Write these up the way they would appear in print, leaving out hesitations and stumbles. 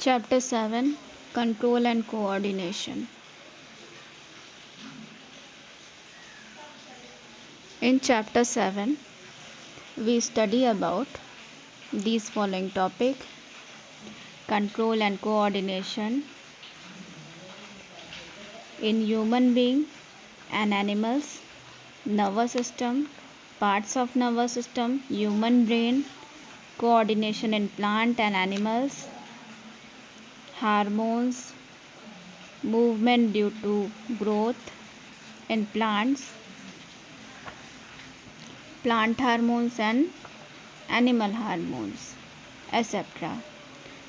Chapter 7 Control and Coordination. In Chapter 7, we study about these following topic: control and coordination in human being and animals, nervous system, parts of nervous system, human brain, coordination in plant and animals, hormones, movement due to growth in plants, plant hormones and animal hormones, etc.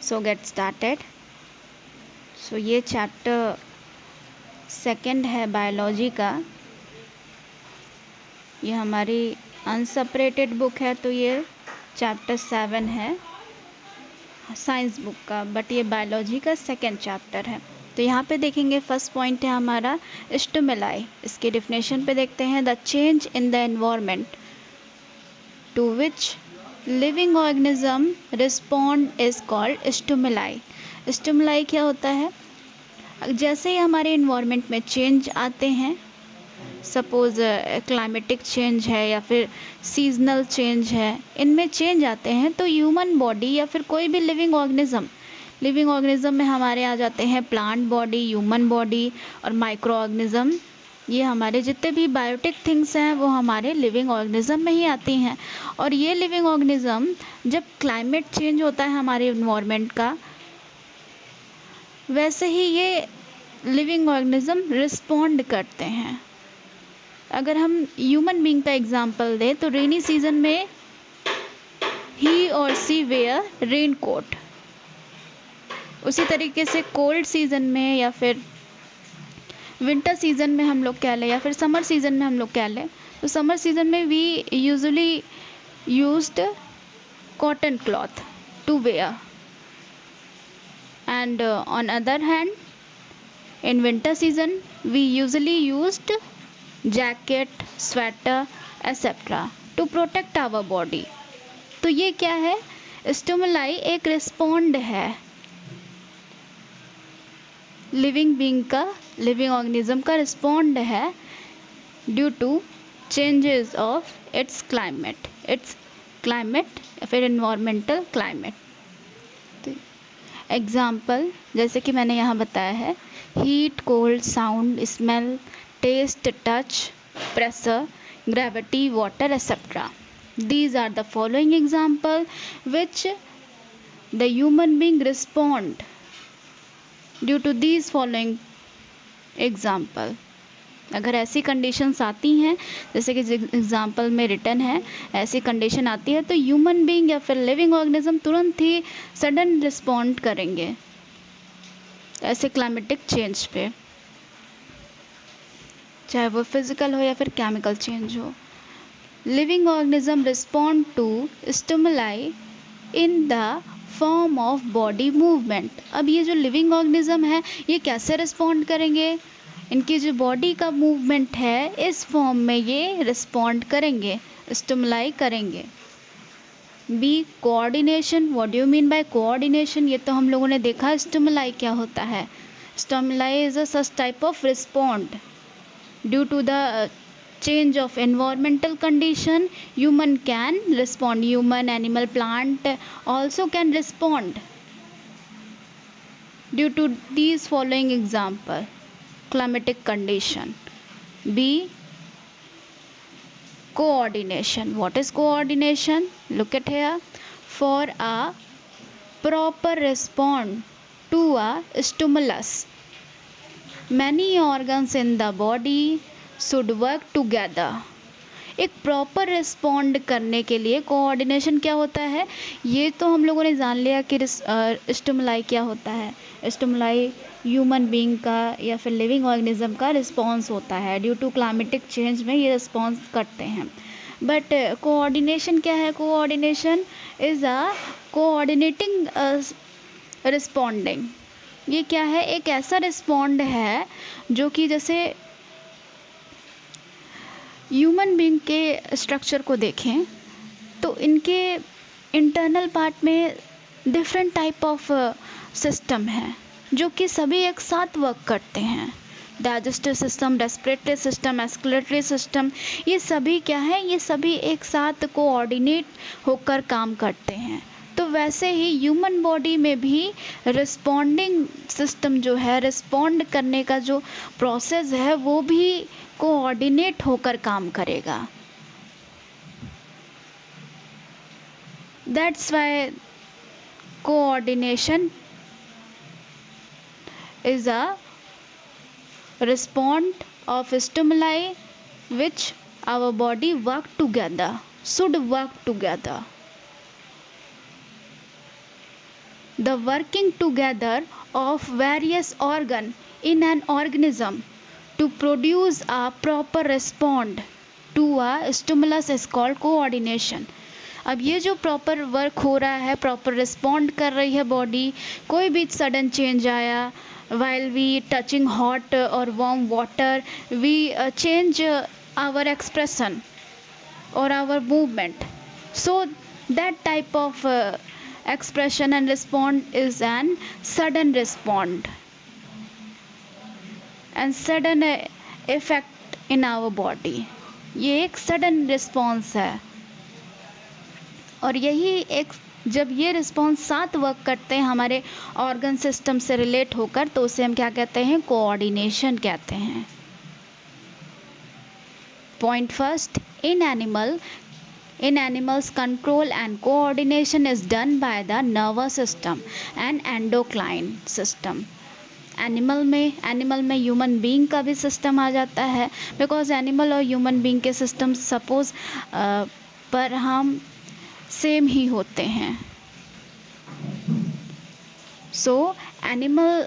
So get started. So ये chapter second है biology का. ये हमारी unseparated book है, तो ये chapter 7 है science book का, बट ये बायोलॉजी का सेकंड चैप्टर है. तो यहाँ पे देखेंगे फर्स्ट पॉइंट है हमारा स्टिमुलाई. इसके डिफिनेशन पे देखते हैं: the change in the environment to which living organism respond is called stimuli. Stimuli क्या होता है? जैसे ही हमारे एनवायरनमेंट में चेंज आते हैं, सपोज क्लाइमेटिक चेंज है या फिर सीजनल चेंज है, इनमें चेंज आते हैं तो ह्यूमन बॉडी या फिर कोई भी लिविंग ऑर्गेनिज्म में हमारे आ जाते हैं प्लांट बॉडी, ह्यूमन बॉडी और माइक्रो ऑर्गेनिज्म. ये हमारे जितने भी बायोटिक थिंग्स हैं वो हमारे लिविंग ऑर्गेनिज्म में ही आती हैं. और ये लिविंग ऑर्गेनिज्म जब क्लाइमेट चेंज होता है हमारे एनवायरनमेंट का, वैसे ही ये लिविंग ऑर्गेनिज्म रिस्पॉन्ड करते हैं. अगर हम ह्यूमन बीइंग का एग्जांपल दें तो रेनी सीजन में ही और सी वेयर रेन कोट. उसी तरीके से कोल्ड सीजन में या फिर विंटर सीजन में हम लोग कह लें या फिर समर सीजन में हम लोग कह लें, तो समर सीजन में we usually used cotton cloth to wear, and on other hand in winter season we usually used jacket, sweater etc to protect our body. तो ये क्या है? स्टिमुलाई एक रिस्पॉन्ड है लिविंग बीइंग का, लिविंग ऑर्गेनिज्म का respond है due to changes of its climate या फिर एनवायरमेंटल क्लाइमेट. एग्जाम्पल जैसे कि मैंने यहाँ बताया है: heat, cold, sound, smell, taste, touch, pressure, gravity, water etcetera. These are the following example which the human being respond due to these following example. अगर ऐसी कंडीशंस आती हैं जैसे कि एग्जाम्पल में रिटन है, ऐसी कंडीशन आती है तो ह्यूमन बीइंग या फिर लिविंग ऑर्गेनिज्म तुरंत ही सडन रिस्पॉन्ड करेंगे ऐसे क्लाइमेटिक चेंज पे, चाहे वो फिजिकल हो या फिर केमिकल चेंज हो. Living organism respond to stimuli in the form of body movement. अब ये जो लिविंग ऑर्गेनिज्म है ये कैसे रिस्पॉन्ड करेंगे? इनकी जो बॉडी का मूवमेंट है इस फॉर्म में ये रिस्पॉन्ड करेंगे, स्टिमुलाई करेंगे. B, coordination. What do you mean by coordination? ये तो हम लोगों ने देखा स्टिमुलाई क्या होता है. Stimuli is a such type of respond due to the change of environmental condition. Human can respond, human, animal, plant also can respond due to these following example: climatic condition. B, coordination. What is coordination? Look at here: for a proper response to a stimulus, many organs in the body should work together. एक proper respond करने के लिए coordination क्या होता है ये तो हम लोगों ने जान लिया कि स्टिमुलाई क्या होता है. स्टिमुलाई ह्यूमन बीइंग का या फिर लिविंग ऑर्गेनिज्म का रिस्पॉन्स होता है. ड्यू टू क्लाइमेटिक चेंज में ये रिस्पॉन्स करते हैं. बट कोऑर्डिनेशन क्या है? Coordination is a coordinating responding. ये क्या है? एक ऐसा रिस्पॉन्ड है जो कि जैसे ह्यूमन बीइंग के स्ट्रक्चर को देखें तो इनके इंटरनल पार्ट में डिफरेंट टाइप ऑफ सिस्टम हैं जो कि सभी एक साथ वर्क करते हैं। Digestive system, respiratory system, excretory system, ये सभी क्या है, ये सभी एक साथ कोऑर्डिनेट होकर काम करते हैं। तो वैसे ही ह्यूमन बॉडी में भी रिस्पॉन्डिंग सिस्टम जो है, रिस्पॉन्ड करने का जो प्रोसेस है, वो भी कोऑर्डिनेट होकर काम करेगा। That's why coordination is a response of stimuli which our body should work together. The working together of various organ in an organism to produce a proper response to a stimulus is called coordination. अब ये जो proper work हो रहा है, proper respond कर रही है body, कोई भी सडन चेंज आया, while we touching hot or warm water, we change our expression or our movement. So that type of expression and response is an sudden response and sudden effect in our body. ये एक sudden response है, और यही एक जब ये response साथ work करते हैं हमारे ऑर्गन सिस्टम से रिलेट होकर, तो उसे हम क्या कहते हैं, कोऑर्डिनेशन कहते हैं। Point first, in animals control and coordination is done by the nervous system and endocrine system. Animal में ह्यूमन बीइंग का भी सिस्टम आ जाता है, बिकॉज एनिमल और ह्यूमन बीइंग के सिस्टम सपोज पर हम सेम ही होते हैं। सो एनिमल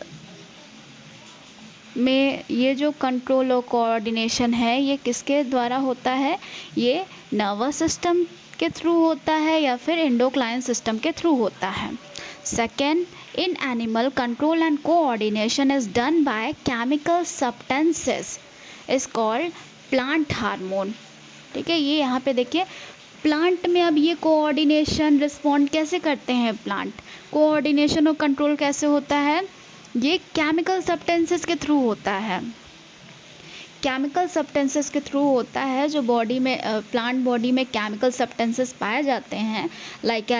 में ये जो कंट्रोल और कोऑर्डिनेशन है, ये किसके द्वारा होता है, ये नर्वस सिस्टम के थ्रू होता है या फिर एंडोक्राइन सिस्टम के थ्रू होता है। Second, in animal control and coordination is done by chemical substances is called plant hormone. ठीक है, ये यहाँ पे देखिए, प्लांट में अब ये कोऑर्डिनेशन रिस्पॉन्ड कैसे करते हैं, प्लांट कोऑर्डिनेशन और कंट्रोल कैसे होता है, ये केमिकल सब्सटेंसेस के थ्रू होता है। केमिकल सब्सटेंसेस के थ्रू होता है, जो बॉडी में प्लांट बॉडी में केमिकल सब्सटेंसेस पाए जाते हैं, लाइक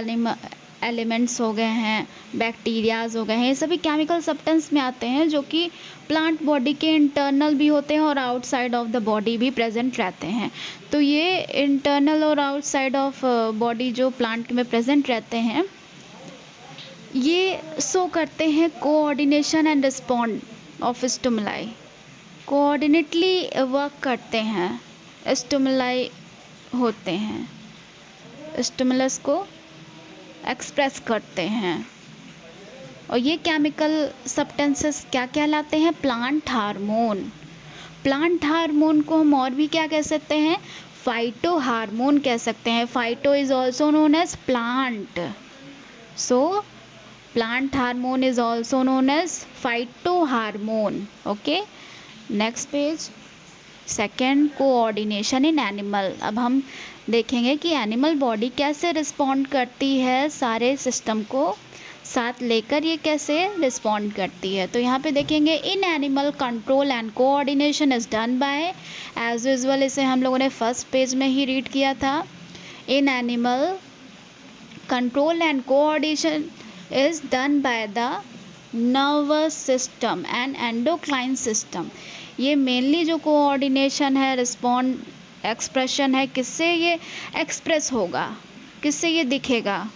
एलिमेंट्स हो गए हैं, बैक्टीरियाज हो गए हैं, ये सभी केमिकल सब्सटेंस में आते हैं, जो कि प्लांट बॉडी के इंटरनल भी होते हैं और आउटसाइड ऑफ द बॉडी भी प्रेजेंट रहते हैं। तो ये इंटरनल और आउटसाइड ऑफ बॉडी जो प्लांट में प्रेजेंट रहते हैं, ये शो करते हैं coordination and respond of stimuli. Coordinately work करते हैं, स्टिमुलाई होते हैं, स्टिमुलस को एक्सप्रेस करते हैं, और ये केमिकल सब्सटेंसेस क्या कहलाते हैं, प्लांट हार्मोन। प्लांट हार्मोन को हम और भी क्या कह सकते हैं, फाइटो हार्मोन कह सकते हैं। Phyto is also known as plant, so plant hormone is also known as phyto hormone. Okay, next page. Second, coordination in animal. अब हम देखेंगे कि एनिमल बॉडी कैसे रिस्पॉन्ड करती है, सारे सिस्टम को साथ लेकर ये कैसे रिस्पॉन्ड करती है। तो यहाँ पे देखेंगे, in animal control and coordination is done by, as usual इसे हम लोगों ने फर्स्ट पेज में ही रीड किया था। इन animal control and coordination is done by the nervous system and endocrine system. ये मेनली जो कोऑर्डिनेशन है, रिस्पॉन्ड एक्सप्रेशन है, किससे ये एक्सप्रेस होगा, किससे ये दिखेगा,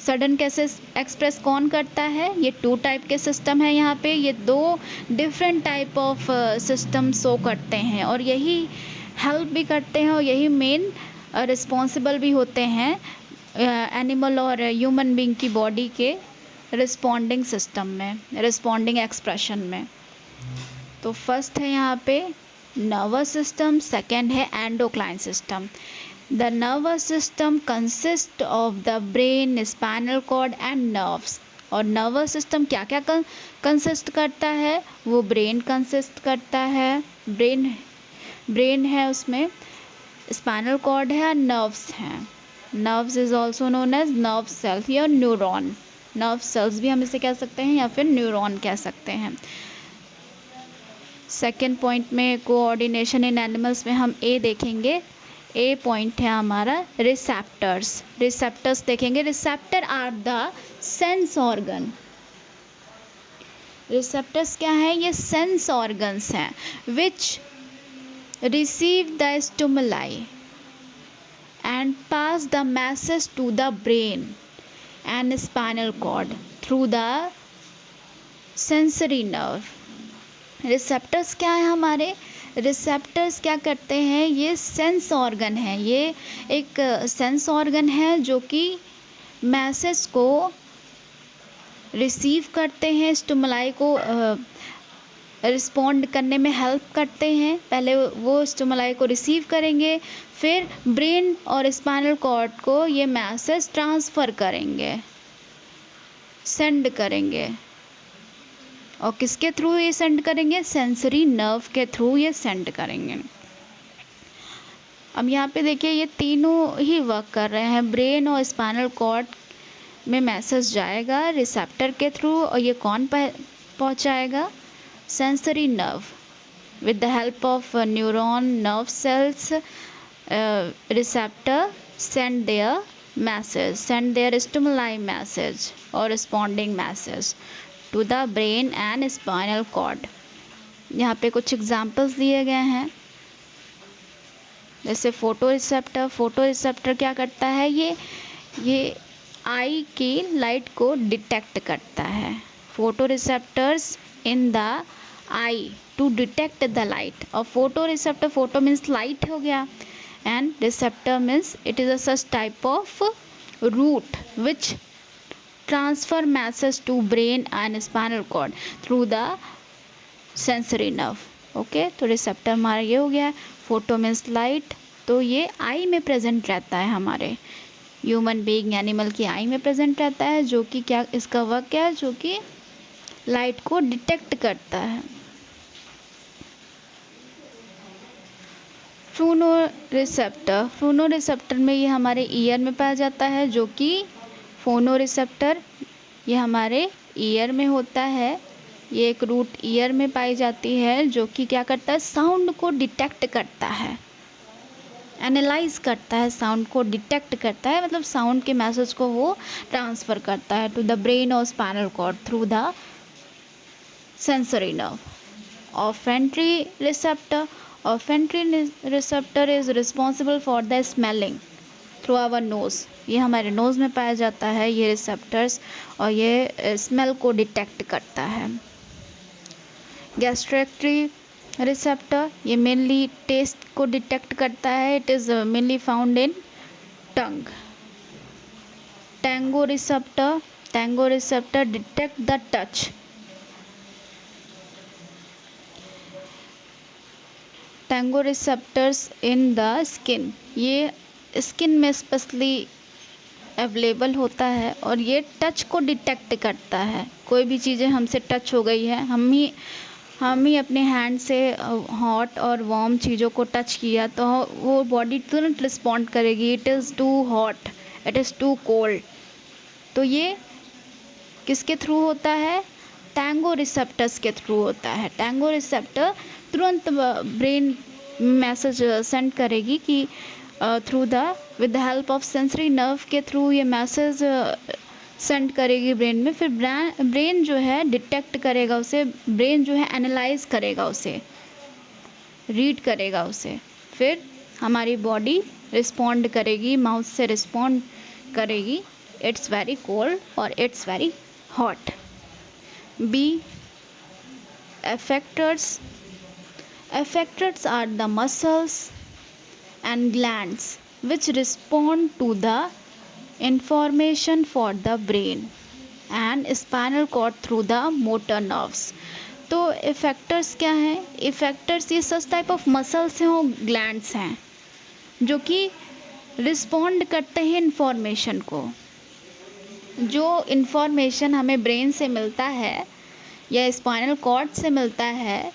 सडन कैसे एक्सप्रेस कौन करता है, ये 2 टाइप के सिस्टम है यहाँ पे, ये 2 different type of system show करते हैं, और यही हेल्प भी करते हैं और यही मेन रिस्पॉन्सिबल भी होते हैं एनिमल और ह्यूमन बीइंग की बॉडी के रिस्पॉन्डिंग सिस्टम में, रिस्पॉन्डिंग एक्सप्रेशन में। तो फर्स्ट है यहाँ पे नर्वस सिस्टम, सेकेंड है endocrine system. The nervous system consist of the brain, spinal cord and nerves. और नर्वस सिस्टम क्या क्या कंसिस्ट करता है, वो ब्रेन कंसिस्ट करता है, ब्रेन है उसमें, स्पाइनल कॉर्ड है और नर्व्स हैं। Nerves is also known as nerve cells या न्यूरॉन, नर्व सेल्स भी हम इसे कह सकते हैं या फिर न्यूरॉन कह सकते हैं। सेकेंड पॉइंट में कोऑर्डिनेशन इन एनिमल्स में हम ए देखेंगे। ए पॉइंट है हमारा रिसेप्टर्स। रिसेप्टर्स देखेंगे। Receptor are the sense organ. Receptors क्या है? ये सेंस ऑर्गन्स हैं which receive the stimuli and pass the message to the brain and spinal cord through the sensory nerve। Receptors क्या है हमारे? रिसेप्टर्स क्या करते हैं? ये सेंस ऑर्गन है। ये एक सेंस ऑर्गन है जो कि मैसेज को रिसीव करते हैं, स्टिमुलाई को रिस्पॉन्ड करने में हेल्प करते हैं। पहले वो स्टिमुलाई को रिसीव करेंगे, फिर ब्रेन और स्पाइनल कॉर्ड को ये मैसेज ट्रांसफ़र करेंगे, सेंड करेंगे। और किसके थ्रू ये सेंड करेंगे? सेंसरी नर्व के थ्रू ये सेंड करेंगे। अब यहाँ पे देखिए ये तीनों ही वर्क कर रहे हैं। ब्रेन और स्पाइनल कॉर्ड में मैसेज जाएगा रिसेप्टर के थ्रू, और ये कौन पहुँचाएगा? Sensory nerve with the help of neuron nerve cells. Receptor send their message, send their stimuli message or responding message to the brain and spinal cord। यहाँ पे कुछ एग्जाम्पल्स दिए गए हैं, जैसे फोटो रिसेप्टर। फोटो रिसेप्टर क्या करता है? ये आई की लाइट को डिटेक्ट करता है। Photo receptors in the eye to detect the light. और photo receptor, photo means light हो गया, and receptor means it is a such type of route which transfer message to brain and spinal cord through the sensory nerve. Okay, तो receptor हमारा ये हो गया। Photo means light, तो ये आई में प्रेजेंट रहता है हमारे ह्यूमन बीइंग, एनिमल की आई में प्रेजेंट रहता है, जो कि क्या इसका वर्क क्या है? जो कि लाइट को डिटेक्ट करता है। फ्रूनो रिसेप्टर। फ्रूनो रिसेप्टर में ये हमारे ईयर में पाया जाता है, जो कि फोनो रिसेप्टर ये हमारे ईयर में होता है। ये एक रूट ईयर में पाई जाती है, जो कि क्या करता है? साउंड को डिटेक्ट करता है, एनालाइज करता है, साउंड को डिटेक्ट करता है, मतलब साउंड के मैसेज को वो ट्रांसफ़र करता है टू द ब्रेन और spinal cord through the sensory nerve। Olfactory receptor। Olfactory receptor is responsible for the smelling through our nose। ये हमारे नोज़ में पाया जाता है ये रिसेप्टर्स, और ये स्मेल को डिटेक्ट करता है। गैस्ट्रेक्टरी रिसेप्टर ये मेनली टेस्ट को डिटेक्ट करता है। It is mainly found in tongue. Tango receptor. Tango receptor detect the touch. Tango receptors in the skin, ये स्किन में स्पेशली अवेलेबल होता है, और ये टच को डिटेक्ट करता है। कोई भी चीज़ें हमसे टच हो गई है, हम ही अपने हैंड से हॉट और वार्म चीज़ों को टच किया, तो वो बॉडी तुरंत रिस्पॉन्ड करेगी, it is too hot, it is too cold. तो ये किसके थ्रू होता है? टैंगो रिसेप्टर्स के थ्रू होता है। टैंगो रिसेप्टर तुरंत ब्रेन मैसेज सेंड करेगी कि through the with the help of sensory nerve के थ्रू ये मैसेज सेंड करेगी ब्रेन में। फिर ब्रेन जो है डिटेक्ट करेगा उसे, ब्रेन जो है एनालाइज करेगा उसे, रीड करेगा उसे, फिर हमारी बॉडी रिस्पॉन्ड करेगी, माउथ से रिस्पॉन्ड करेगी, इट्स वेरी कोल्ड और it's very hot. B effectors। Effectors are the muscles and glands which respond to the information for the brain and spinal cord through the motor nerves। तो effectors क्या हैं? effectors ये सच type of muscles हैं और glands हैं जो कि respond करते हैं इंफॉर्मेशन को। जो इंफॉर्मेशन हमें ब्रेन से मिलता है या स्पाइनल कॉर्ड से मिलता है,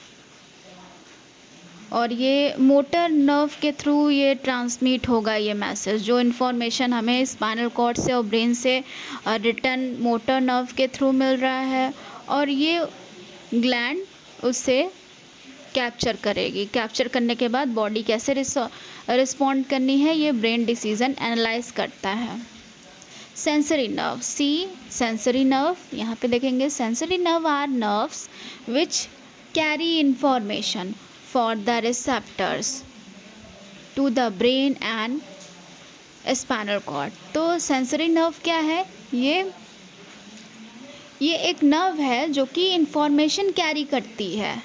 और ये मोटर नर्व के थ्रू ये ट्रांसमिट होगा ये मैसेज, जो इन्फॉर्मेशन हमें स्पाइनल कॉर्ड से और ब्रेन से रिटर्न मोटर नर्व के थ्रू मिल रहा है, और ये ग्लैंड उससे कैप्चर करेगी। कैप्चर करने के बाद बॉडी कैसे रिस्पॉन्ड करनी है ये ब्रेन डिसीजन एनालाइज करता है। Sensory nerve, C sensory nerve, यहाँ पे देखेंगे sensory nerve are nerves which carry information for the receptors to the brain and spinal cord। तो सेंसरी नर्व क्या है? ये एक नर्व है जो कि इंफॉर्मेशन कैरी करती है।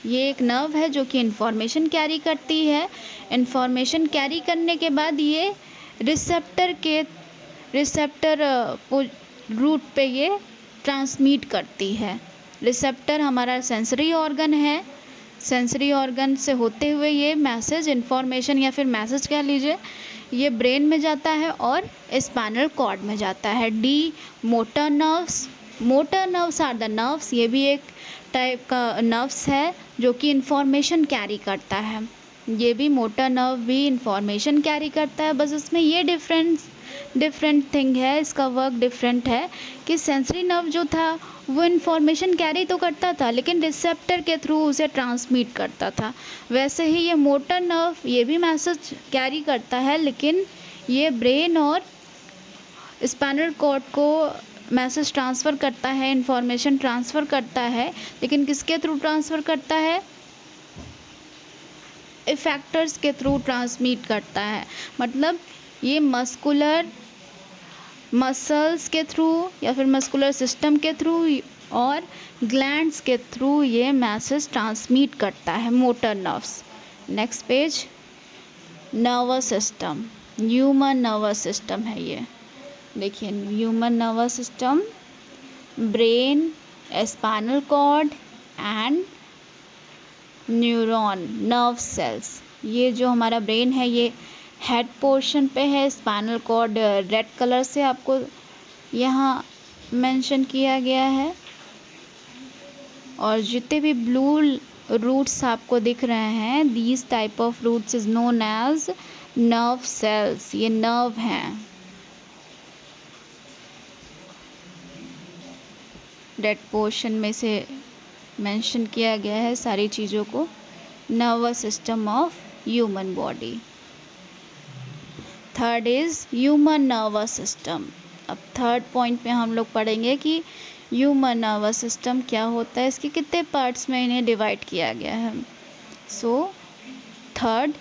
ये एक नर्व है जो कि इंफॉर्मेशन कैरी करती है। इंफॉर्मेशन कैरी करने के बाद ये रिसेप्टर रूट पे ये ट्रांसमिट करती है। रिसेप्टर हमारा सेंसरी ऑर्गन है। सेंसरी ऑर्गन से होते हुए ये मैसेज, इंफॉर्मेशन या फिर मैसेज कह लीजिए, ये ब्रेन में जाता है और स्पाइनल कॉर्ड में जाता है। D motor nerves, motor nerves are the nerves, ये भी एक टाइप का नर्व्स है जो कि इंफॉर्मेशन कैरी करता है। ये भी मोटर नर्व भी इंफॉर्मेशन कैरी करता है, बस उसमें ये डिफरेंट थिंग है, इसका वर्क डिफरेंट है कि सेंसरी नर्व जो था वो इंफॉर्मेशन कैरी तो करता था लेकिन रिसेप्टर के थ्रू उसे ट्रांसमिट करता था। वैसे ही ये मोटर नर्व ये भी मैसेज कैरी करता है लेकिन ये ब्रेन और स्पाइनल कॉर्ड को मैसेज ट्रांसफ़र करता है, इंफॉर्मेशन ट्रांसफ़र करता है, लेकिन किसके थ्रू ट्रांसफ़र करता है? इफेक्टर्स के थ्रू ट्रांसमिट करता है। मतलब ये मसल्स के थ्रू या फिर मस्कुलर सिस्टम के थ्रू और ग्लैंड्स के थ्रू ये मैसेज ट्रांसमिट करता है, motor nerves. Next page, nervous system, human nervous system है ये। देखिए human nervous system, brain, spinal cord and neuron, nerve cells. ये जो हमारा ब्रेन है ये हेड पोर्शन पे है, स्पाइनल कॉर्ड रेड कलर से आपको यहाँ मेंशन किया गया है, और जितने भी ब्लू रूट्स आपको दिख रहे हैं, these type of roots is known as nerve cells, ये नर्व हैं। रेड पोर्शन में से मेंशन किया गया है सारी चीज़ों को, nervous system of human body. Third is human nervous system. अब थर्ड पॉइंट में हम लोग पढ़ेंगे कि ह्यूमन नर्वस सिस्टम क्या होता है, इसके कितने पार्ट्स में इन्हें डिवाइड किया गया है। So third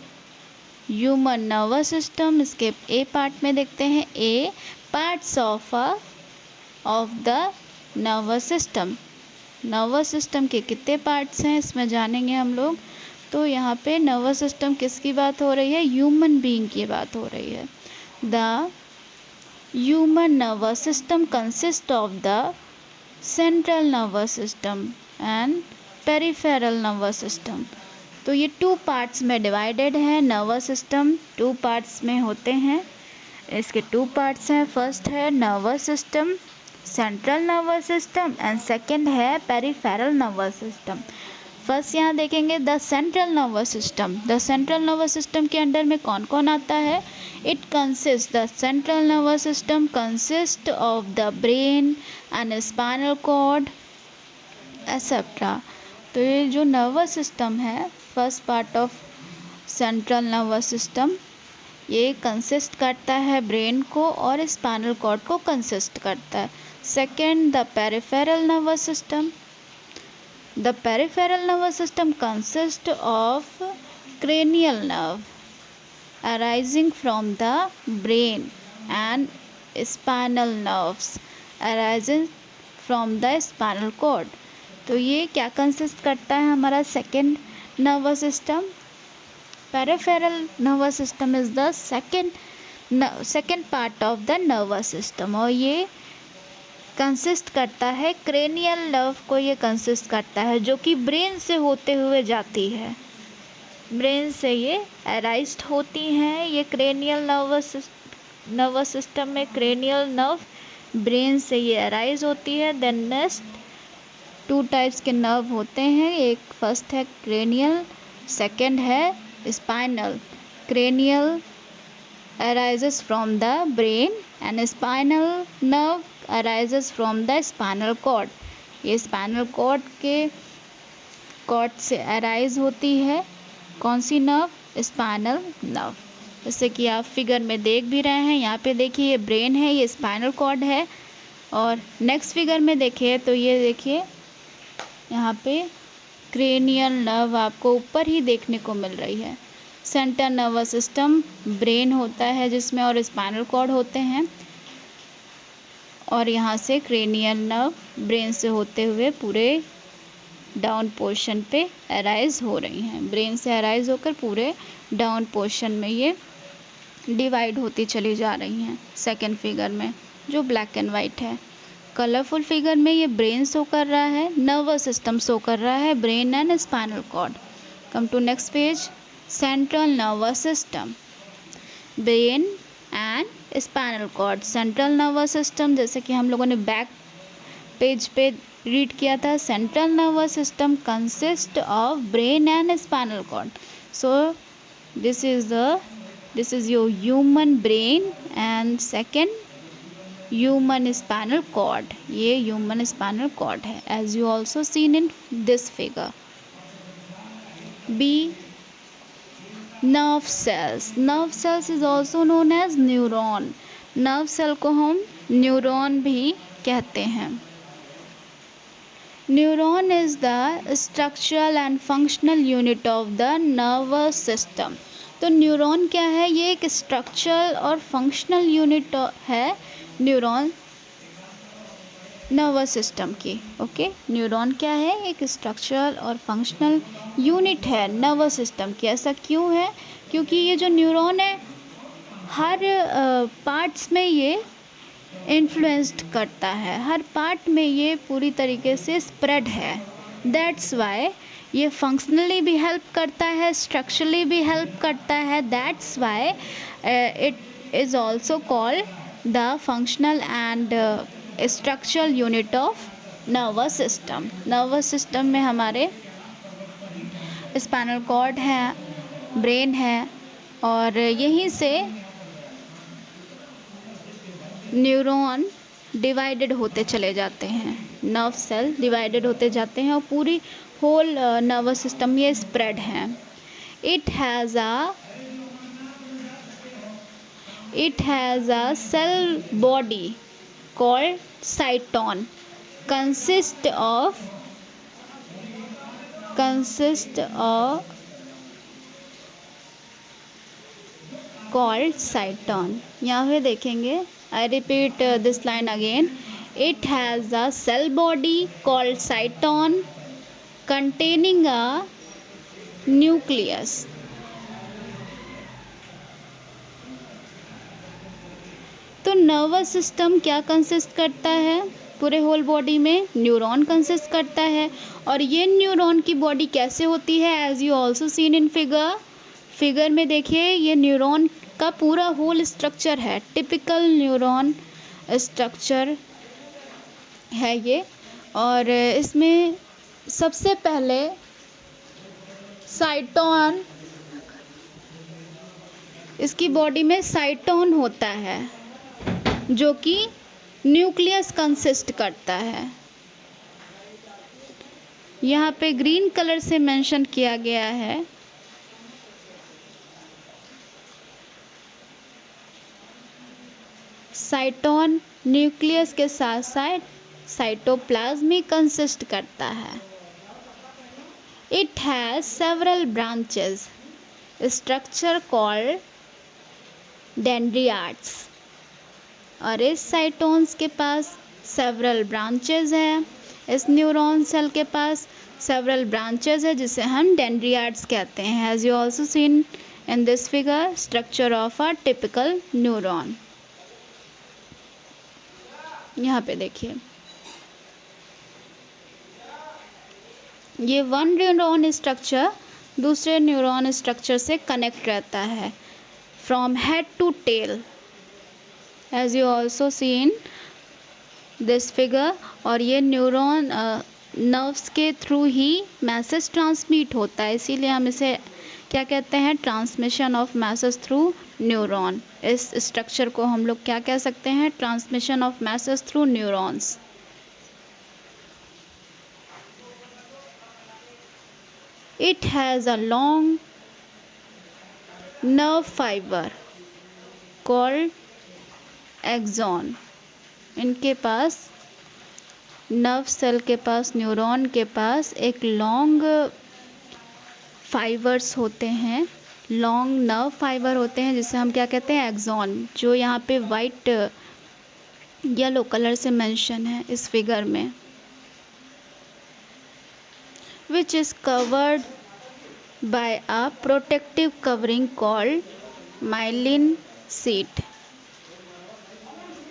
human nervous system, इसके ए पार्ट में देखते हैं। A parts of the nervous system. Nervous system के कितने पार्ट्स हैं इसमें जानेंगे हम लोग। तो यहाँ पे नर्वस सिस्टम किसकी बात हो रही है? ह्यूमन बीइंग की बात हो रही है। The human nervous system consist of the central nervous system and peripheral nervous system. तो ये 2 पार्ट्स में डिवाइडेड है। नर्वस सिस्टम 2 पार्ट्स में होते हैं। इसके 2 पार्ट्स हैं। फर्स्ट है nervous system, central nervous system, and second है पेरिफेरल नर्वस सिस्टम। फर्स्ट यहाँ देखेंगे the central nervous system. The central nervous system के अंडर में कौन कौन आता है? It consist, the central nervous system consist of the brain and spinal cord etcetera. तो ये जो नर्वस सिस्टम है, first part of central nervous system, ये कंसिस्ट करता है ब्रेन को और स्पाइनल कॉर्ड को कंसिस्ट करता है। Second the peripheral nervous system. The peripheral nervous system consists of cranial nerve arising from the brain and spinal nerves arising from the spinal cord। तो ये क्या कंसिस्ट करता है हमारा second nervous system? Peripheral nervous system is the second part of the nervous system, और ये consist करता है क्रेनियल नर्व को, ये कंसिस्ट करता है जो कि ब्रेन से होते हुए जाती है। ब्रेन से ये अराइज्ड होती हैं। ये क्रेनियल नर्वस सिस्टम में क्रेनियल नर्व ब्रेन से ये अराइज होती है। देन नेक्स्ट 2 टाइप्स के नर्व होते हैं। एक फर्स्ट है क्रेनियल सेकंड है spinal, cranial arises from the brain and spinal nerve arises from the spinal cord. ये स्पाइनल कॉर्ड से अराइज होती है कौन सी नर्व? Spinal nerve. जैसे कि आप फिगर में देख भी रहे हैं, यहाँ पे देखिए ये ब्रेन है, ये स्पाइनल कॉर्ड है। और नेक्स्ट फिगर में देखिए तो ये देखिए यहाँ पे क्रेनियल नर्व आपको ऊपर ही देखने को मिल रही है। सेंट्रल नर्वस सिस्टम ब्रेन होता है जिसमें, और स्पाइनल कॉर्ड होते हैं, और यहाँ से क्रेनियल नर्व ब्रेन से होते हुए पूरे डाउन पोर्शन पे अराइज हो रही हैं। ब्रेन से अराइज होकर पूरे डाउन पोर्शन में ये डिवाइड होती चली जा रही हैं। सेकंड फिगर में जो ब्लैक एंड वाइट है, कलरफुल फिगर में ये ब्रेन शो कर रहा है, नर्वस सिस्टम शो कर रहा है, brain and spinal cord. Come to next page, central nervous system, brain and spinal cord. Central nervous system जैसे कि हम लोगों ने बैक पेज पे रीड किया था, central nervous system consist of brain and spinal cord. So this is your human brain and second human spinal cord. ये human spinal cord है as you also seen in this figure. B, nerve cells. Nerve cells is also known as neuron. Nerve cell को हम neuron भी कहते हैं। Neuron is the structural and functional unit of the nervous system. तो neuron क्या है? ये एक स्ट्रक्चरल और फंक्शनल यूनिट है न्यूरॉन नर्वस सिस्टम की। ओके, न्यूरॉन क्या है? एक स्ट्रक्चरल और फंक्शनल यूनिट है नर्वस सिस्टम की। ऐसा क्यों है? क्योंकि ये जो न्यूरॉन है हर पार्ट्स में ये इन्फ्लुएंस्ड करता है, हर पार्ट में ये पूरी तरीके से स्प्रेड है। दैट्स वाई ये फंक्शनली भी हेल्प करता है, स्ट्रक्चरली भी हेल्प करता है। That's why it is also called the functional and structural unit of nervous system. Nervous system में हमारे स्पाइनल कॉर्ड है, ब्रेन है, और यहीं से न्यूरॉन डिवाइडेड होते चले जाते हैं, नर्व सेल डिवाइडेड होते जाते हैं और पूरी होल नर्वस सिस्टम ये स्प्रेड है। It has a cell body called cyton consist of called cyton। यहाँ पे देखेंगे, I repeat this line again, it has a cell body called cyton containing a nucleus। तो नर्वस सिस्टम क्या consist करता है? पूरे होल बॉडी में neuron consist करता है। और ये न्यूरॉन की बॉडी कैसे होती है? As you also seen in figure में देखिए, ये न्यूरॉन का पूरा होल स्ट्रक्चर है, टिपिकल न्यूरॉन स्ट्रक्चर है ये। और इसमें सबसे पहले साइटोन, इसकी बॉडी में साइटोन होता है जो कि न्यूक्लियस कंसिस्ट करता है। यहाँ पे ग्रीन कलर से मेंशन किया गया है। साइटोन न्यूक्लियस के साथ साथ साइटोप्लाज्म में कंसिस्ट करता है। It has several branches, structure called dendrites. और इस साइटोन्स के पास सेवरल ब्रांचेस हैं, इस न्यूरॉन सेल के पास सेवरल ब्रांचेस है जिसे हम डेंड्रियाट्स कहते हैं। As you also seen in this figure, structure of a typical neuron. यहाँ पे देखिए, ये वन न्यूरॉन स्ट्रक्चर दूसरे न्यूरॉन स्ट्रक्चर से कनेक्ट रहता है from head to tail, as you also see in this figure. और ये न्यूरॉन नर्व्स के थ्रू ही मैसेज ट्रांसमिट होता है, इसीलिए हम इसे क्या कहते हैं, transmission of message through neuron. इस स्ट्रक्चर को हम लोग क्या कह सकते हैं, transmission of message through neurons. It has a long nerve fiber called axon। इनके पास नर्व सेल के पास, न्यूरॉन के पास एक लॉन्ग फाइबर्स होते हैं, लॉन्ग नर्व फाइबर होते हैं, जिसे हम क्या कहते हैं, एक्सॉन, जो यहाँ पे वाइट येलो कलर से मेंशन है इस फिगर में। which is covered by a protective covering called myelin sheath।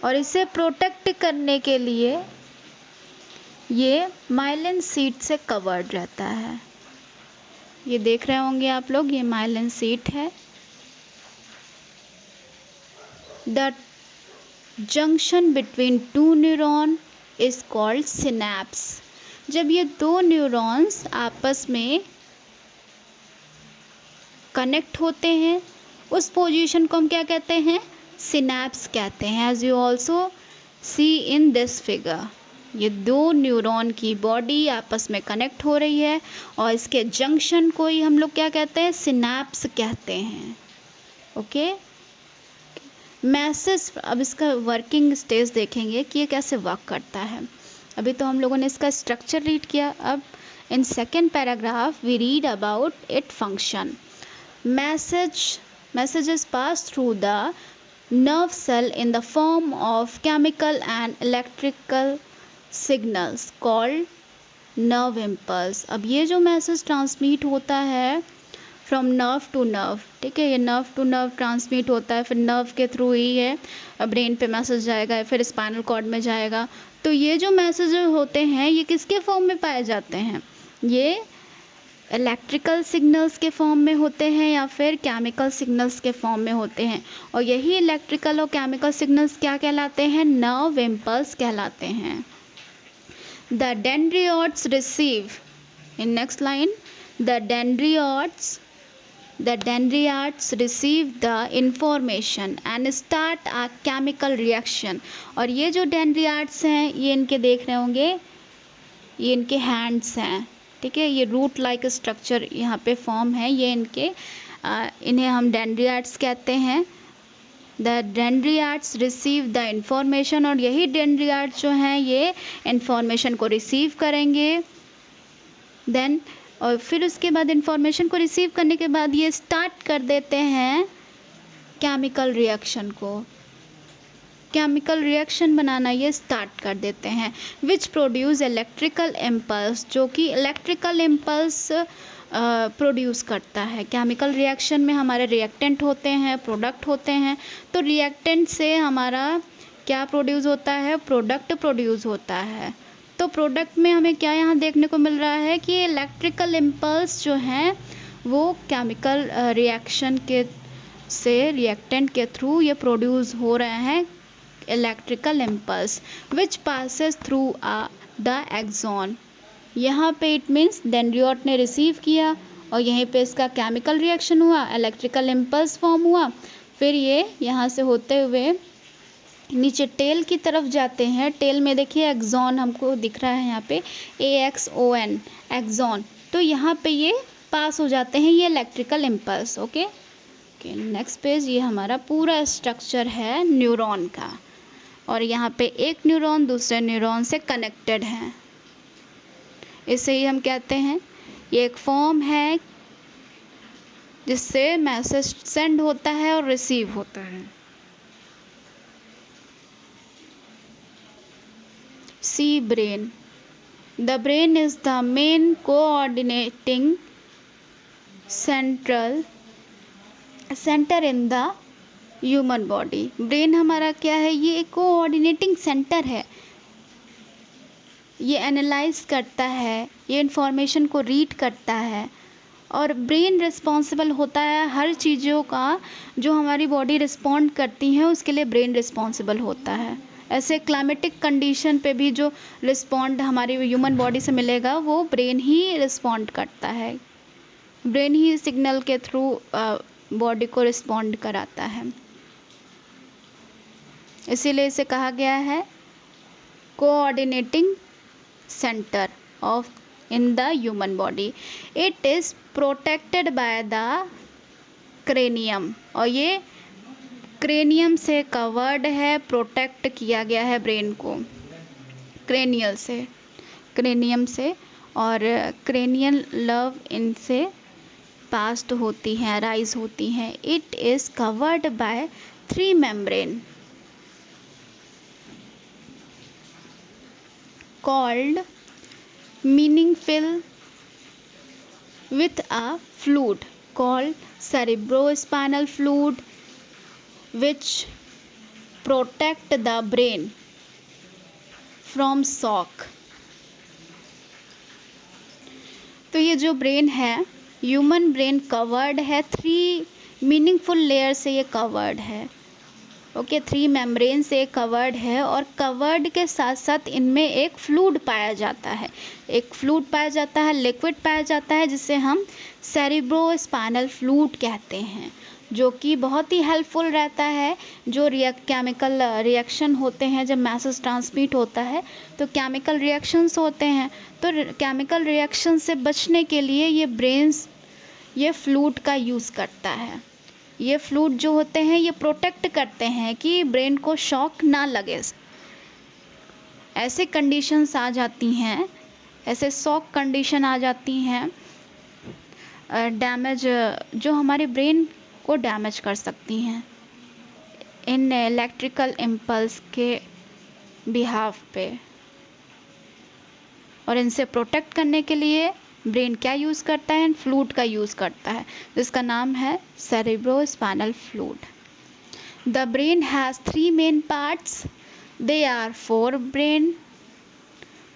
और इसे प्रोटेक्ट करने के लिए ये माइलिन शीट से कवर्ड रहता है। ये देख रहे होंगे आप लोग, ये माइलिन शीट है। The junction between two neuron is called synapse. जब ये दो न्यूरॉन्स आपस में कनेक्ट होते हैं, उस पोजीशन को हम क्या कहते हैं, सिनैप्स कहते हैं। As you also see in this figure, ये दो न्यूरॉन की बॉडी आपस में कनेक्ट हो रही है और इसके जंक्शन को ही हम लोग क्या कहते हैं, सिनैप्स कहते हैं। ओके, मैसेज, अब इसका वर्किंग स्टेज देखेंगे कि ये कैसे वर्क करता है। अभी तो हम लोगों ने इसका स्ट्रक्चर रीड किया, अब in second paragraph we read about it function. messages pass through the nerve cell in the form of chemical and electrical signals called nerve impulse। अब ये जो मैसेज ट्रांसमिट होता है फ्रॉम नर्व टू नर्व, ठीक है, ये nerve to nerve transmit होता है, फिर नर्व के थ्रू ही है ब्रेन पे मैसेज जाएगा, फिर स्पाइनल कॉर्ड में जाएगा। तो ये जो मैसेज होते हैं ये किसके फॉर्म में पाए जाते हैं, ये इलेक्ट्रिकल सिग्नल्स के फॉर्म में होते हैं या फिर केमिकल सिग्नल्स के फॉर्म में होते हैं। और यही इलेक्ट्रिकल और केमिकल सिग्नल्स क्या कहलाते हैं, नर्व इम्पल्स कहलाते हैं। The dendrites receive, in next line, the dendrites receive the information and start a chemical reaction। और ये जो डेंड्रियाट्स हैं, ये इनके देख रहे होंगे, ये इनके हैंड्स हैं, ठीक है, ये रूट लाइक स्ट्रक्चर यहाँ पे फॉर्म है, ये इनके इन्हें हम डेंड्रियाट्स कहते हैं। द डेंड्रियाट्स रिसीव द इंफॉर्मेशन, और यही डेंड्रियाट्स जो हैं ये इंफॉर्मेशन को रिसीव करेंगे। देन और फिर उसके बाद इंफॉर्मेशन को रिसीव करने के बाद ये स्टार्ट कर देते हैं केमिकल रिएक्शन को, केमिकल रिएक्शन बनाना ये स्टार्ट कर देते हैं, विच प्रोड्यूस इलेक्ट्रिकल इम्पल्स, जो कि इलेक्ट्रिकल इम्पल्स प्रोड्यूस करता है। केमिकल रिएक्शन में हमारे रिएक्टेंट होते हैं, प्रोडक्ट होते हैं, तो रिएक्टेंट से हमारा क्या प्रोड्यूस होता है, प्रोडक्ट प्रोड्यूस होता है। तो प्रोडक्ट में हमें क्या यहाँ देखने को मिल रहा है कि इलेक्ट्रिकल इम्पल्स जो हैं वो केमिकल रिएक्शन के से रिएक्टेंट के थ्रू ये प्रोड्यूस हो रहे हैं, electrical impulse which passes through the axon. यहाँ पे इट मीन्स डेंड्रियोट ने रिसीव किया और यहीं पे इसका केमिकल रिएक्शन हुआ, इलेक्ट्रिकल इम्पल्स फॉर्म हुआ, फिर ये यहाँ से होते हुए नीचे टेल की तरफ जाते हैं। टेल में देखिए एक्सॉन हमको दिख रहा है यहाँ पे, AXON, एक्सॉन। तो यहाँ पे ये पास हो जाते हैं ये electrical impulse. Okay, next page, ये हमारा पूरा स्ट्रक्चर है न्यूरॉन का, और यहाँ पे एक न्यूरॉन दूसरे न्यूरॉन से कनेक्टेड है, इसे ही हम कहते हैं, ये एक फॉर्म है जिससे मैसेज सेंड होता है और रिसीव होता है। See brain. The brain is the main coordinating center in the human body। Brain हमारा क्या है, ये एक कोऑर्डिनेटिंग सेंटर है, ये एनालाइज करता है, ये इंफॉर्मेशन को रीड करता है, और ब्रेन रिस्पॉन्सिबल होता है हर चीज़ों का जो हमारी बॉडी रिस्पॉन्ड करती हैं उसके लिए ब्रेन रिस्पॉन्सिबल होता है। ऐसे क्लाइमेटिक कंडीशन पे भी जो रिस्पॉन्ड हमारी ह्यूमन बॉडी से मिलेगा वो ब्रेन ही रिस्पॉन्ड करता है, ब्रेन ही सिग्नल के थ्रू बॉडी को रिस्पॉन्ड कराता है। इसीलिए इसे कहा गया है coordinating centre of in the human body. It is protected by the cranium, और ये क्रेनियम से कवर्ड है, प्रोटेक्ट किया गया है ब्रेन को क्रेनियम से, और क्रेनियल लव इनसे पास्ट होती हैं, राइज होती हैं। It is covered by 3 membrane called meaningful with a fluid called cerebrospinal fluid which protect the brain from shock। तो ये जो ब्रेन है, ह्यूमन ब्रेन कवर्ड है 3 मीनिंगफुल लेयर से, ये कवर्ड है, ओके 3 मेम्ब्रेन से कवर्ड है, और कवर्ड के साथ साथ इनमें एक फ्लूइड पाया जाता है, लिक्विड पाया जाता है, जिसे हम सेरिब्रोस्पाइनल फ्लूइड कहते हैं, जो कि बहुत ही हेल्पफुल रहता है। जो केमिकल रिएक्शन होते हैं, जब मैसेज ट्रांसमिट होता है तो केमिकल रिएक्शंस होते हैं, तो केमिकल रिएक्शन से बचने के लिए ये ब्रेन्स ये फ्लूइड का यूज़ करता है। ये फ्लूइड जो होते हैं ये प्रोटेक्ट करते हैं कि ब्रेन को शॉक ना लगे। ऐसे कंडीशंस आ जाती हैं, ऐसे शॉक कंडीशन आ जाती हैं, डैमेज जो हमारे ब्रेन को डैमेज कर सकती हैं इन इलेक्ट्रिकल इम्पल्स के बिहाफ पे। और इनसे प्रोटेक्ट करने के लिए ब्रेन क्या यूज़ करता है, फ्लूइड का यूज़ करता है, जिसका नाम है cerebrospinal fluid. The brain has 3 main parts, they are fore brain,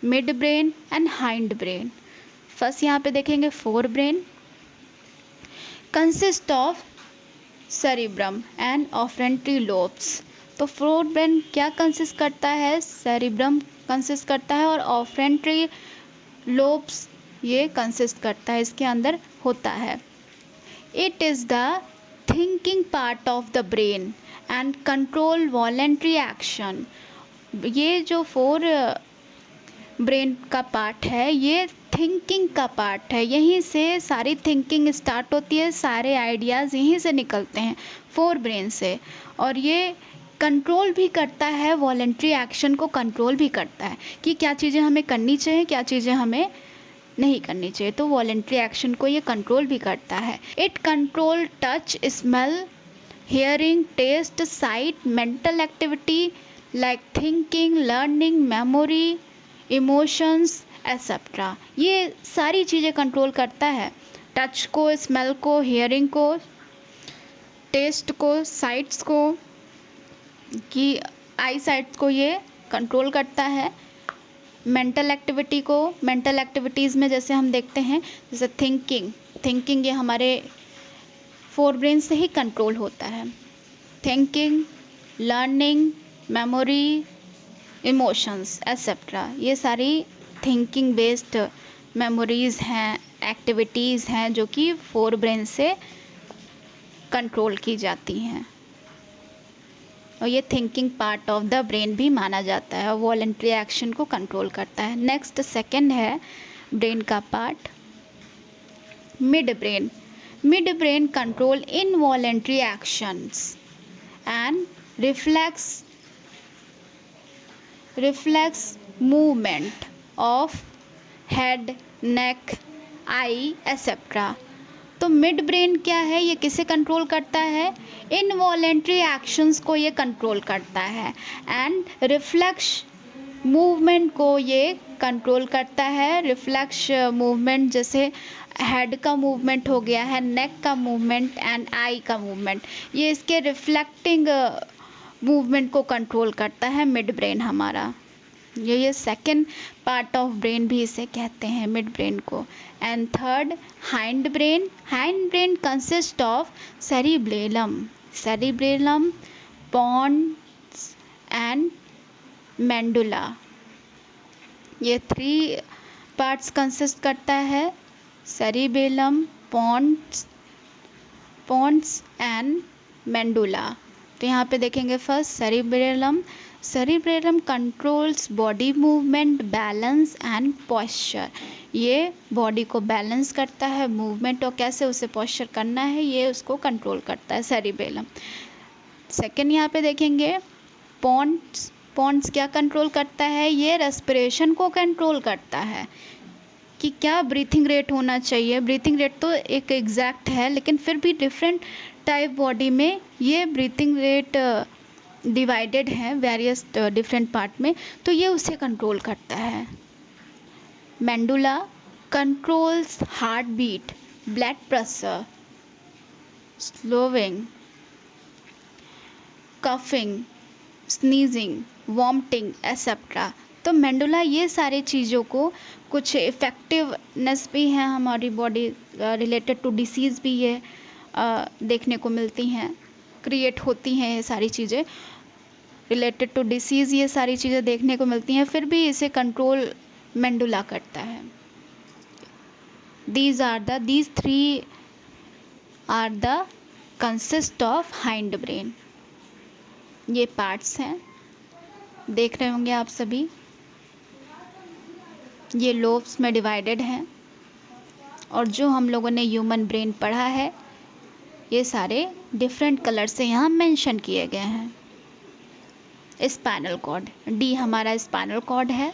mid brain and hind brain. First यहाँ पे देखेंगे fore brain consist of cerebrum and ऑफरेंट्री लोब्स। तो फोर ब्रेन क्या कंसिस्ट करता है, सेरिब्रम कंसिस्ट करता है और ऑफरेंट्री लोब्स ये कंसिस्ट करता है, इसके अंदर होता है। It is the thinking part of the brain and control voluntary action. ये जो फोर ब्रेन का पार्ट है ये थिंकिंग का पार्ट है, यहीं से सारी थिंकिंग स्टार्ट होती है, सारे आइडियाज़ यहीं से निकलते हैं फोर ब्रेन से। और ये कंट्रोल भी करता है, वॉलेंट्री एक्शन को कंट्रोल भी करता है कि क्या चीज़ें हमें करनी चाहिए, क्या चीज़ें हमें नहीं करनी चाहिए, तो वॉलेंट्री एक्शन को ये कंट्रोल भी करता है। It control touch, smell, hearing, taste, sight, mental activity like thinking, learning, memory, emotions etcetera. ये सारी चीज़ें कंट्रोल करता है, टच को, स्मेल को, हियरिंग को, टेस्ट को, साइट्स को, कि आई साइट्स को ये कंट्रोल करता है। मेंटल एक्टिविटी को, मेंटल एक्टिविटीज़ में जैसे हम देखते हैं जैसे थिंकिंग ये हमारे फोर ब्रेन से ही कंट्रोल होता है। Thinking, learning, memory, emotions etcetera, ये सारी थिंकिंग बेस्ड मेमोरीज़ हैं, एक्टिविटीज़ हैं जो कि फोर ब्रेन से कंट्रोल की जाती हैं, और ये thinking part of the brain भी माना जाता है और वॉलेंट्री एक्शन को कंट्रोल करता है। नेक्स्ट सेकंड है ब्रेन का part mid brain. Mid brain control involuntary actions and reflex movement of head, neck, I etcetera. तो मिड ब्रेन क्या है, ये किसे कंट्रोल करता है, इनवॉलेंट्री एक्शंस को ये कंट्रोल करता है, एंड रिफ्लेक्स मूवमेंट को ये कंट्रोल करता है। रिफ्लेक्स मूवमेंट जैसे हेड का मूवमेंट हो गया है, नेक का मूवमेंट एंड आई का मूवमेंट, ये इसके रिफ्लेक्टिंग मूवमेंट को कंट्रोल करता है मिड ब्रेन हमारा। ये सेकंड पार्ट ऑफ ब्रेन भी इसे कहते हैं मिड ब्रेन को। And third hind brain consist of cerebellum, pons and medulla. ये 3 पार्ट्स कंसिस्ट करता है, सेरिबेलम, पोन्स एंड मेंडुला। तो यहाँ पे देखेंगे first cerebellum. Cerebellum controls body movement, balance and posture. ये बॉडी को बैलेंस करता है, मूवमेंट और कैसे उसे पोस्चर करना है ये उसको कंट्रोल करता है सेरिबेलम। सेकेंड यहाँ पे देखेंगे पोन्स। पोन्स क्या कंट्रोल करता है? ये रेस्पिरेशन को कंट्रोल करता है कि क्या ब्रीथिंग रेट होना चाहिए। ब्रीथिंग रेट तो एक एग्जैक्ट है, लेकिन फिर भी डिफरेंट टाइप बॉडी में ये ब्रीथिंग रेट डिवाइडेड है वेरियस डिफरेंट पार्ट में, तो ये उसे कंट्रोल करता है। Medulla controls heart beat, blood pressure, swallowing, coughing, sneezing, vomiting etcetera. तो मेंडुला ये सारी चीज़ों को, कुछ इफ़ेक्टिवनेस भी है हमारी बॉडी रिलेटेड टू डिसीज़ भी ये देखने को मिलती हैं, क्रिएट होती हैं ये सारी चीज़ें रिलेटेड टू डिसीज़, ये सारी चीज़ें देखने को मिलती हैं, फिर भी इसे कंट्रोल मेंडुला करता है। these 3 are the consist of hind brain। ये पार्ट्स हैं, देख रहे होंगे आप सभी। ये लोब्स में डिवाइडेड हैं, और जो हम लोगों ने ह्यूमन ब्रेन पढ़ा है ये सारे डिफरेंट कलर से यहाँ मेंशन किए गए हैं। स्पाइनल कॉर्ड, डी हमारा स्पाइनल कॉर्ड है,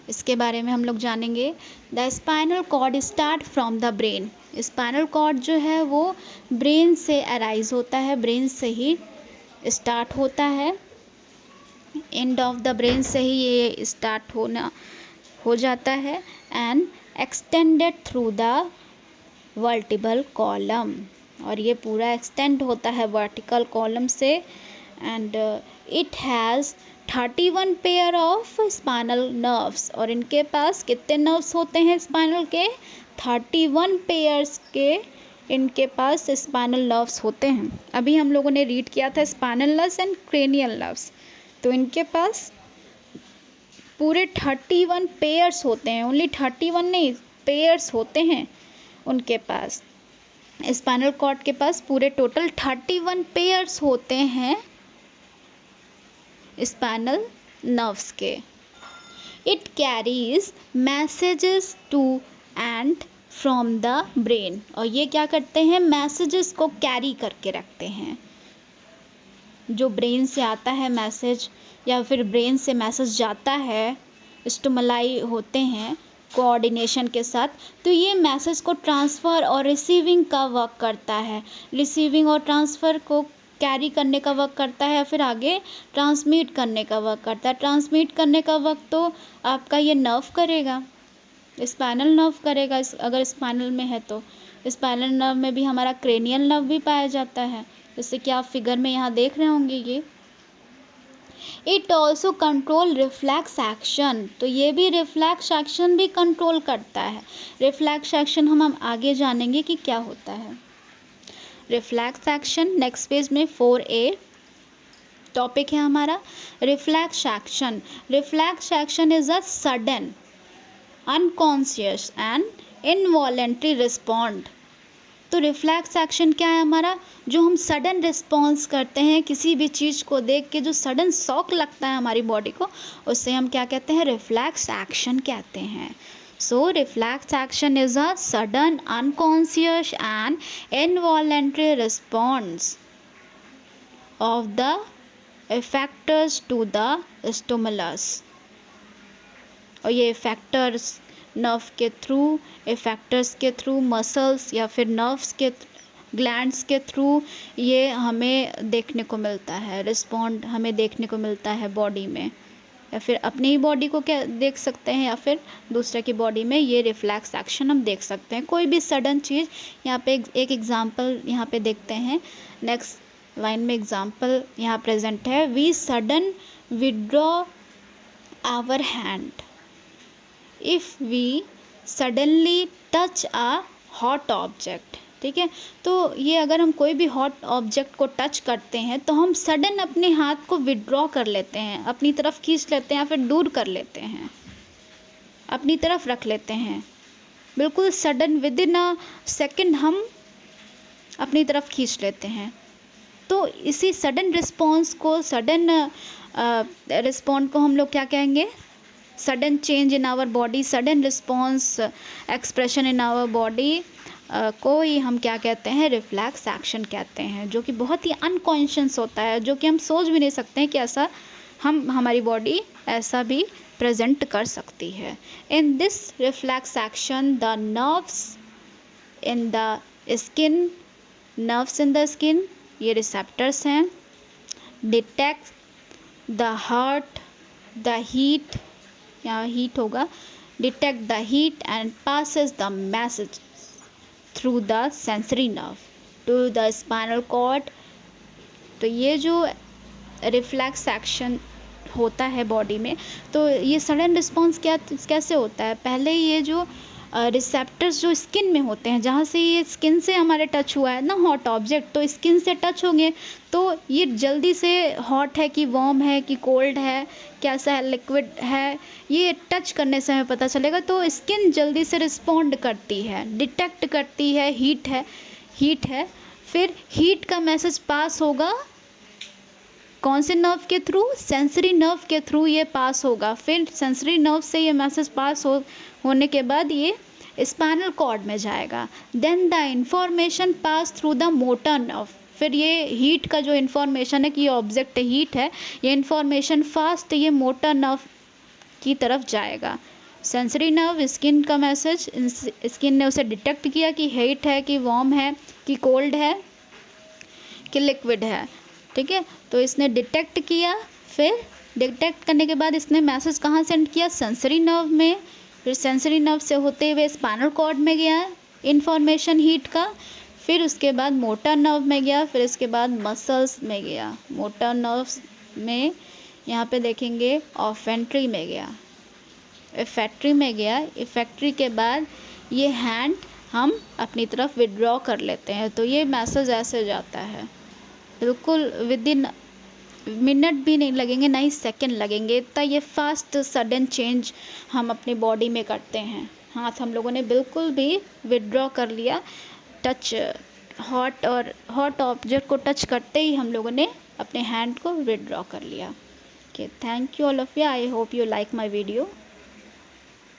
इसके बारे में हम लोग जानेंगे। The spinal cord start from the brain. Spinal cord जो है वो ब्रेन से अराइज होता है, ब्रेन से ही स्टार्ट होता है, एंड ऑफ द ब्रेन से ही ये स्टार्ट हो जाता है, and extended through the vertebral column. और ये पूरा एक्सटेंड होता है वर्टिकल कॉलम से, and it has 31 pair of spinal nerves. और इनके पास कितने नर्व्स होते हैं स्पाइनल के? 31 पेयर्स के इनके पास स्पाइनल नर्व्स होते हैं। अभी हम लोगों ने रीड किया था spinal nerves and cranial nerves, तो इनके पास पूरे 31 पेयर्स होते हैं, ओनली 31 नहीं, पेयर्स होते हैं उनके पास। स्पाइनल कॉर्ड के पास पूरे टोटल 31 पेयर्स होते हैं स्पाइनल नर्व्स के। It carries messages to and from the brain. और ये क्या करते हैं? मैसेजेस को कैरी करके रखते हैं। जो ब्रेन से आता है मैसेज, या फिर ब्रेन से मैसेज जाता है, स्टिमुलाई होते हैं कोऑर्डिनेशन के साथ, तो ये मैसेज को ट्रांसफ़र और रिसीविंग का वर्क करता है। रिसीविंग और ट्रांसफ़र को कैरी करने का वर्क करता है, फिर आगे ट्रांसमिट करने का वर्क करता है। ट्रांसमिट करने का वर्क तो आपका ये नर्व करेगा, स्पाइनल नर्व करेगा, अगर स्पाइनल में है तो। स्पाइनल नर्व में भी हमारा क्रेनियल नर्व भी पाया जाता है, जैसे कि आप फिगर में यहाँ देख रहे होंगे ये। It also control reflex action. तो ये भी रिफ्लेक्स एक्शन भी कंट्रोल करता है। रिफ्लेक्स एक्शन हम आगे जानेंगे कि क्या होता है। रिफ्लेक्स एक्शन नेक्स्ट पेज में 4A टॉपिक है हमारा reflex action. Reflex action is a sudden, unconscious and involuntary respond. तो रिफ्लेक्स एक्शन क्या है हमारा? जो हम सडन रिस्पॉन्स करते हैं किसी भी चीज़ को देख के, जो सडन शॉक लगता है हमारी बॉडी को, उससे हम क्या कहते हैं? रिफ्लेक्स एक्शन कहते हैं। So reflex action is a sudden, unconscious and involuntary response of the effectors to the stimulus. और ये इफेक्टर्स नर्व के थ्रू, इफेक्टर्स के थ्रू, मसल्स या फिर नर्व्स के ग्लैंड्स के थ्रू ये हमें देखने को मिलता है, रिस्पॉन्ड हमें देखने को मिलता है बॉडी में, या फिर अपनी ही बॉडी को क्या देख सकते हैं, या फिर दूसरे की बॉडी में ये रिफ्लेक्स एक्शन हम देख सकते हैं। कोई भी सडन चीज़, यहाँ पे एक एग्जांपल यहाँ पे देखते हैं, नेक्स्ट लाइन में एग्जांपल यहाँ प्रेजेंट है। We sudden withdraw our hand if we suddenly touch a hot object। ठीक है। तो ये अगर हम कोई भी हॉट ऑब्जेक्ट को टच करते हैं तो हम सडन अपने हाथ को विड्रॉ कर लेते हैं, अपनी तरफ खींच लेते हैं या फिर दूर कर लेते हैं, अपनी तरफ रख लेते हैं। बिल्कुल sudden, within a second हम अपनी तरफ खींच लेते हैं। तो इसी सडन रिस्पॉन्स को, सडन रिस्पॉन्ड को हम लोग क्या कहेंगे? Sudden change in our body, sudden response, expression in our body को ही हम क्या कहते हैं? रिफ्लेक्स एक्शन कहते हैं, जो कि बहुत ही अनकॉन्शियस होता है, जो कि हम सोच भी नहीं सकते हैं कि ऐसा हमारी बॉडी ऐसा भी प्रेजेंट कर सकती है। In this reflex action the nerves in the skin, nerves in the skin, ये रिसेप्टर्स हैं, detect the heart, the heat, यहाँ हीट होगा, detect the heat and passes the message through the sensory nerve to the spinal cord. तो ये जो reflex action होता है body में, तो ये सडन रिस्पॉन्स कैसे होता है? पहले ये जो रिसेप्टर्स जो स्किन में होते हैं, जहाँ से ये स्किन से हमारे टच हुआ है ना हॉट ऑब्जेक्ट, तो स्किन से टच होंगे तो ये जल्दी से हॉट है कि वार्म है कि कोल्ड है, कैसा है, लिक्विड है, ये टच करने से हमें पता चलेगा। तो स्किन जल्दी से रिस्पॉन्ड करती है, डिटेक्ट करती है हीट है। फिर हीट का मैसेज पास होगा कौन से नर्व के थ्रू? सेंसरी नर्व के थ्रू ये पास होगा। फिर सेंसरी नर्व से ये मैसेज पास होने के बाद ये स्पाइनल कॉर्ड में जाएगा। Then the information pass through the motor nerve. फिर ये हीट का जो इन्फॉर्मेशन है कि ये ऑब्जेक्ट हीट है, ये इन्फॉर्मेशन फास्ट ये मोटर नर्व की तरफ जाएगा। सेंसरी नर्व, स्किन का मैसेज, स्किन ने उसे डिटेक्ट किया कि हीट है कि वार्म है कि कोल्ड है कि लिक्विड है, ठीक है। तो इसने डिटेक्ट किया, फिर डिटेक्ट करने के बाद इसने मैसेज कहाँ सेंड किया? सेंसरी नर्व में। फिर सेंसरी नर्व से होते हुए स्पाइनल कॉर्ड में गया इंफॉर्मेशन हीट का, फिर उसके बाद मोटर नर्व में गया, फिर इसके बाद मसल्स में गया। मोटर नर्व्स में यहाँ पे देखेंगे ऑफेंट्री में गया, इफेक्ट्री में गया। इफेक्ट्री के बाद ये हैंड हम अपनी तरफ विड्रॉ कर लेते हैं। तो ये मैसेज ऐसे जाता है, बिल्कुल विद इन मिनट भी नहीं लगेंगे, ना ही सेकेंड लगेंगे, इतना ये फास्ट सडन चेंज हम अपनी बॉडी में करते हैं। हाथ हम लोगों ने बिल्कुल भी विड्रॉ कर लिया, टच हॉट ऑब्जेक्ट को टच करते ही हम लोगों ने अपने हैंड को विड्रॉ कर लिया। Okay, thank you all of you. I hope you like my video.